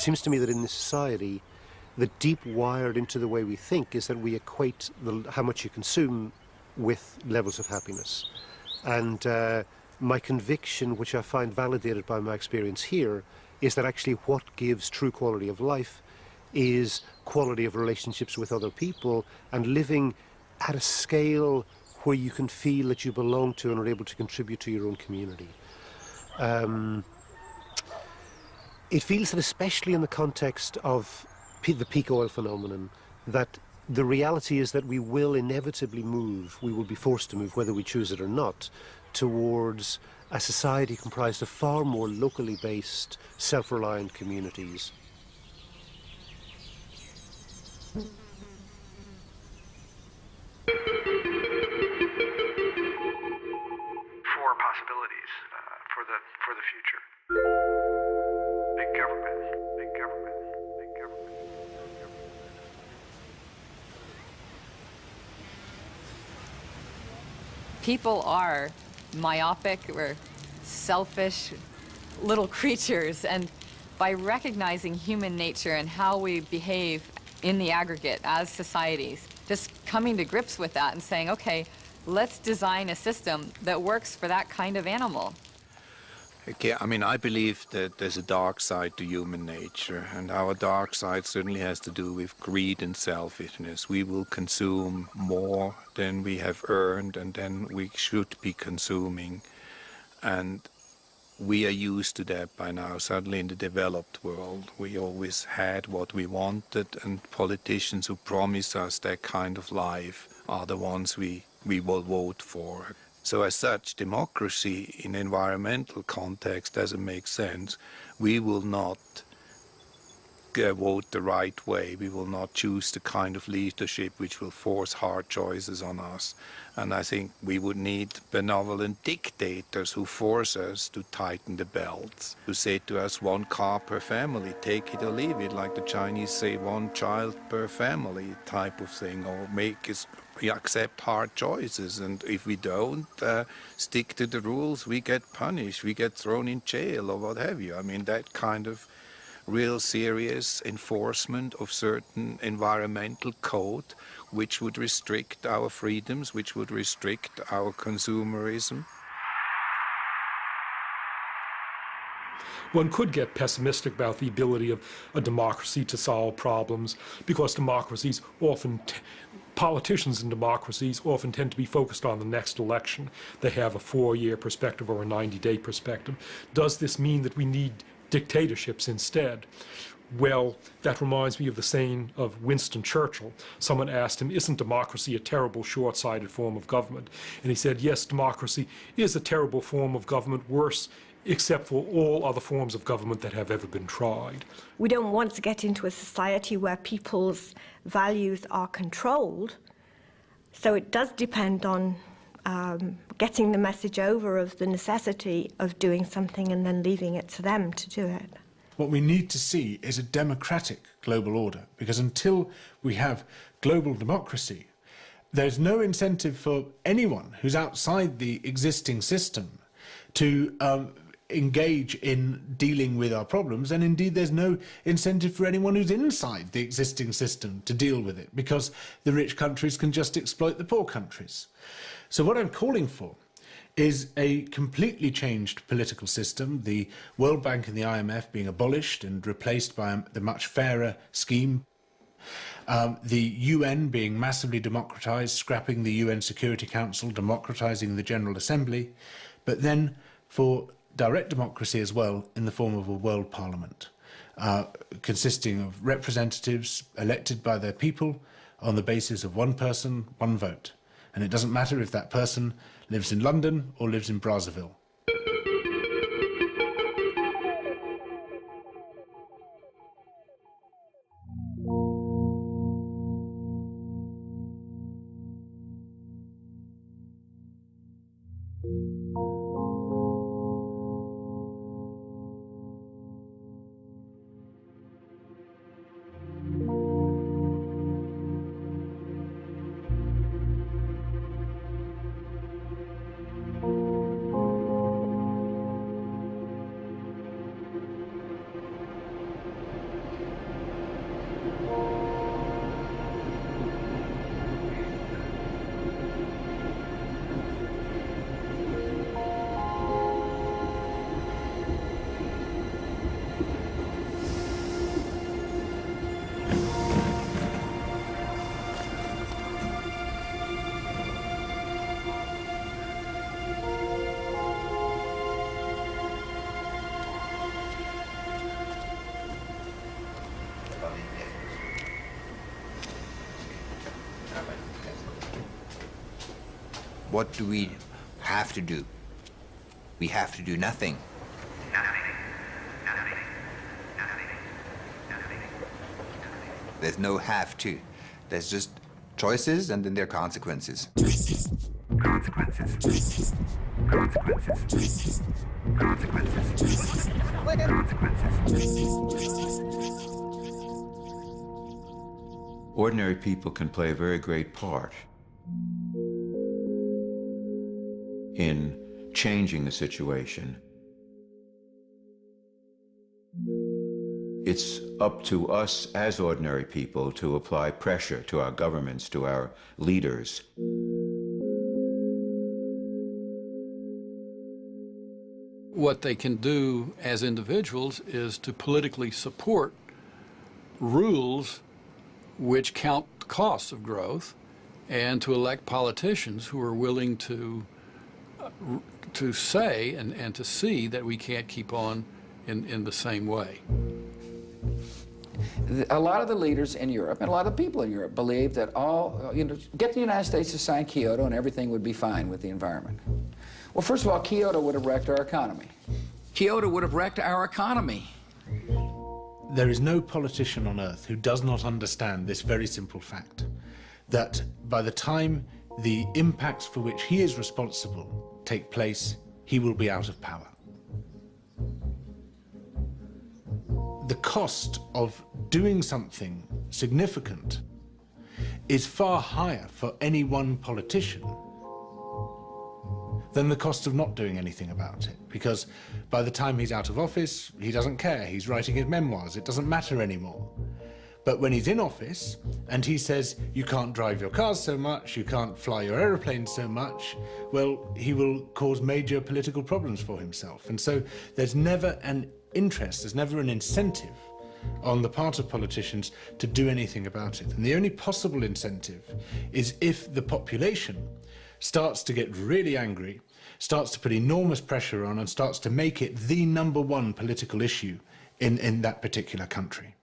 seems to me that in this society, the deep wired into the way we think is that we equate how much you consume with levels of happiness. And my conviction, which I find validated by my experience here, is that actually what gives true quality of life is quality of relationships with other people and living at a scale where you can feel that you belong to and are able to contribute to your own community. It feels that, especially in the context of the peak oil phenomenon, that the reality is that we will inevitably move, we will be forced to move, whether we choose it or not, towards a society comprised of far more locally based, self-reliant communities. Four possibilities for the future. Big government, big government, big government, big government. People are myopic or selfish little creatures, and by recognizing human nature and how we behave in the aggregate as societies, just coming to grips with that and saying, okay, let's design a system that works for that kind of animal. Okay, I mean, I believe that there's a dark side to human nature, and our dark side certainly has to do with greed and selfishness. We will consume more than we have earned and then we should be consuming. And we are used to that by now. Certainly in the developed world, we always had what we wanted, and politicians who promise us that kind of life are the ones we will vote for. So as such, democracy in environmental context doesn't make sense. We will not vote the right way. We will not choose the kind of leadership which will force hard choices on us. And I think we would need benevolent dictators who force us to tighten the belts, who say to us, 1 car per family, take it or leave it, like the Chinese say, 1 child per family type of thing, or make us accept hard choices. And if we don't stick to the rules, we get punished, we get thrown in jail or what have you. I mean, that kind of real serious enforcement of certain environmental code which would restrict our freedoms, which would restrict our consumerism. One could get pessimistic about the ability of a democracy to solve problems, because politicians in democracies often tend to be focused on the next election. They have a 4-year perspective or a 90-day perspective. Does this mean that we need dictatorships instead? Well, that reminds me of the saying of Winston Churchill. Someone asked him, isn't democracy a terrible short-sighted form of government? And he said, yes, democracy is a terrible form of government, worse except for all other forms of government that have ever been tried. We don't want to get into a society where people's values are controlled, so it does depend on getting the message over of the necessity of doing something and then leaving it to them to do it. What we need to see is a democratic global order, because until we have global democracy, there's no incentive for anyone who's outside the existing system to engage in dealing with our problems, and indeed there's no incentive for anyone who's inside the existing system to deal with it, because the rich countries can just exploit the poor countries. So what I'm calling for is a completely changed political system, the World Bank and the IMF being abolished and replaced by the much fairer scheme, the UN being massively democratized, scrapping the UN Security Council, democratizing the General Assembly, but then for direct democracy as well in the form of a world parliament, consisting of representatives elected by their people on the basis of 1 person, 1 vote. And it doesn't matter if that person lives in London or lives in Brazzaville. What do we have to do? We have to do nothing. There's no have to. There's just choices and then there are consequences. Consequences. Consequences. Consequences. Consequences. Ordinary people can play a very great part in changing the situation. It's up to us as ordinary people to apply pressure to our governments, to our leaders. What they can do as individuals is to politically support rules which count the costs of growth, and to elect politicians who are willing to say and to see that we can't keep on in the same way. A lot of the leaders in Europe and a lot of the people in Europe believe that get the United States to sign Kyoto and everything would be fine with the environment. Well, first of all, Kyoto would have wrecked our economy. Kyoto would have wrecked our economy. There is no politician on earth who does not understand this very simple fact, that by the time the impacts for which he is responsible take place, he will be out of power. The cost of doing something significant is far higher for any one politician than the cost of not doing anything about it. Because by the time he's out of office, he doesn't care. He's writing his memoirs. It doesn't matter anymore. But when he's in office and he says, you can't drive your cars so much, you can't fly your aeroplanes so much, well, he will cause major political problems for himself. And so there's never an interest, there's never an incentive on the part of politicians to do anything about it. And the only possible incentive is if the population starts to get really angry, starts to put enormous pressure on, and starts to make it the #1 political issue in that particular country.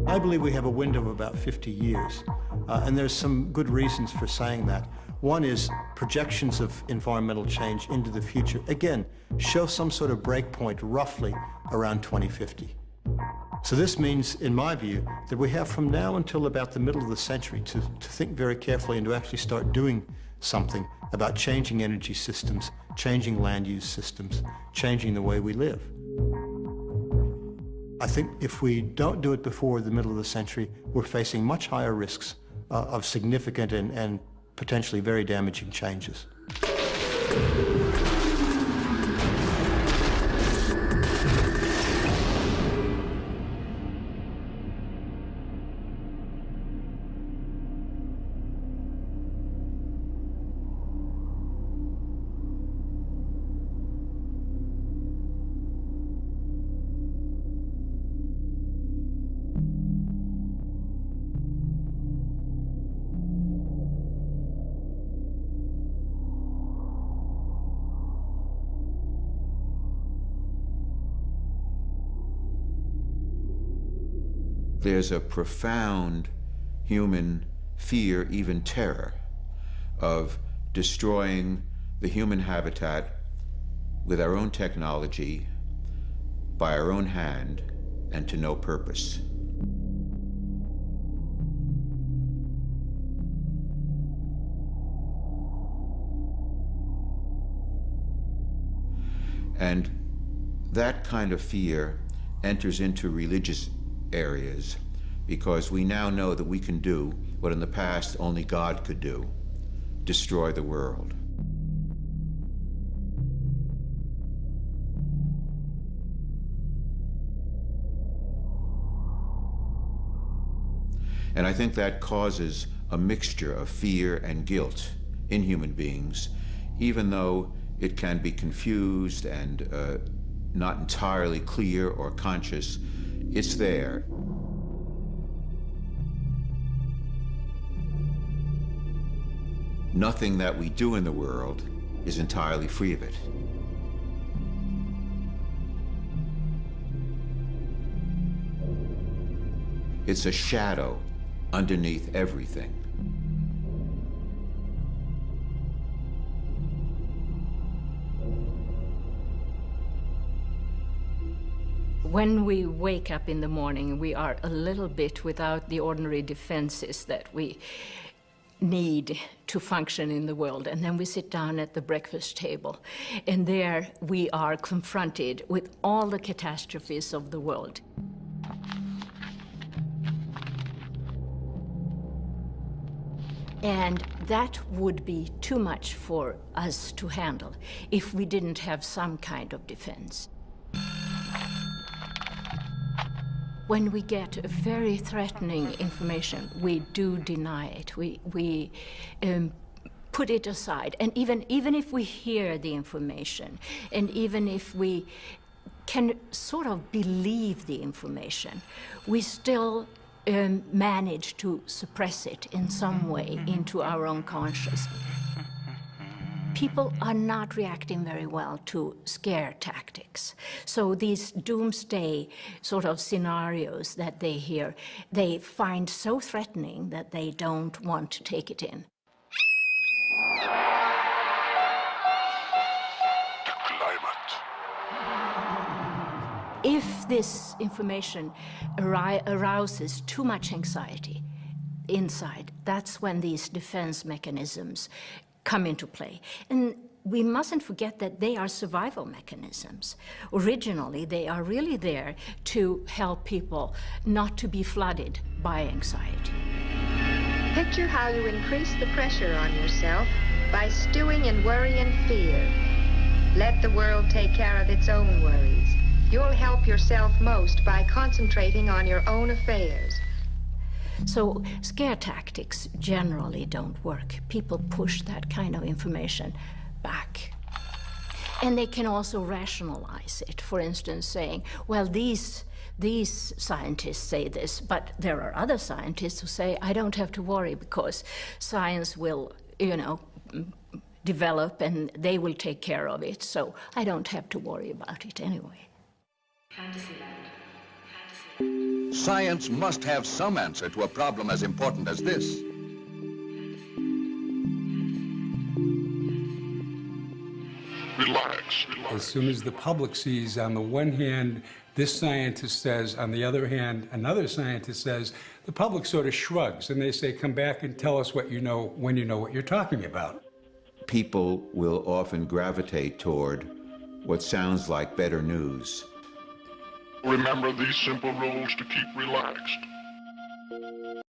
I believe we have a window of about 50 years, and there's some good reasons for saying that. One is projections of environmental change into the future. Again, show some sort of breakpoint roughly around 2050. So this means, in my view, that we have from now until about the middle of the century to think very carefully and to actually start doing something about changing energy systems, changing land use systems, changing the way we live. I think if we don't do it before the middle of the century, we're facing much higher risks of significant and potentially very damaging changes. There's a profound human fear, even terror, of destroying the human habitat with our own technology, by our own hand, and to no purpose. And that kind of fear enters into religious areas, because we now know that we can do what in the past only God could do: destroy the world. And I think that causes a mixture of fear and guilt in human beings, even though it can be confused and not entirely clear or conscious. It's there. Nothing that we do in the world is entirely free of it. It's a shadow underneath everything. When we wake up in the morning, we are a little bit without the ordinary defenses that we need to function in the world. And then we sit down at the breakfast table, and there we are confronted with all the catastrophes of the world. And that would be too much for us to handle if we didn't have some kind of defense. When we get very threatening information, we do deny it. We put it aside. And even if we hear the information, and even if we can sort of believe the information, we still manage to suppress it in some way into our own consciousness. People are not reacting very well to scare tactics. So these doomsday sort of scenarios that they hear, they find so threatening that they don't want to take it in. If this information arouses too much anxiety inside, that's when these defense mechanisms come into play. And we mustn't forget that they are survival mechanisms. Originally, they are really there to help people not to be flooded by anxiety. Picture how you increase the pressure on yourself by stewing in worry and fear. Let the world take care of its own worries. You'll help yourself most by concentrating on your own affairs. So scare tactics generally don't work. People push that kind of information back. And they can also rationalize it. For instance, saying, well, these scientists say this, but there are other scientists who say, I don't have to worry because science will, develop and they will take care of it, so I don't have to worry about it anyway. Fantasyland. Science must have some answer to a problem as important as this. Relax. As soon as the public sees, on the one hand, this scientist says, on the other hand, another scientist says, the public sort of shrugs and they say, come back and tell us what you know when you know what you're talking about. People will often gravitate toward what sounds like better news. Remember these simple rules to keep relaxed.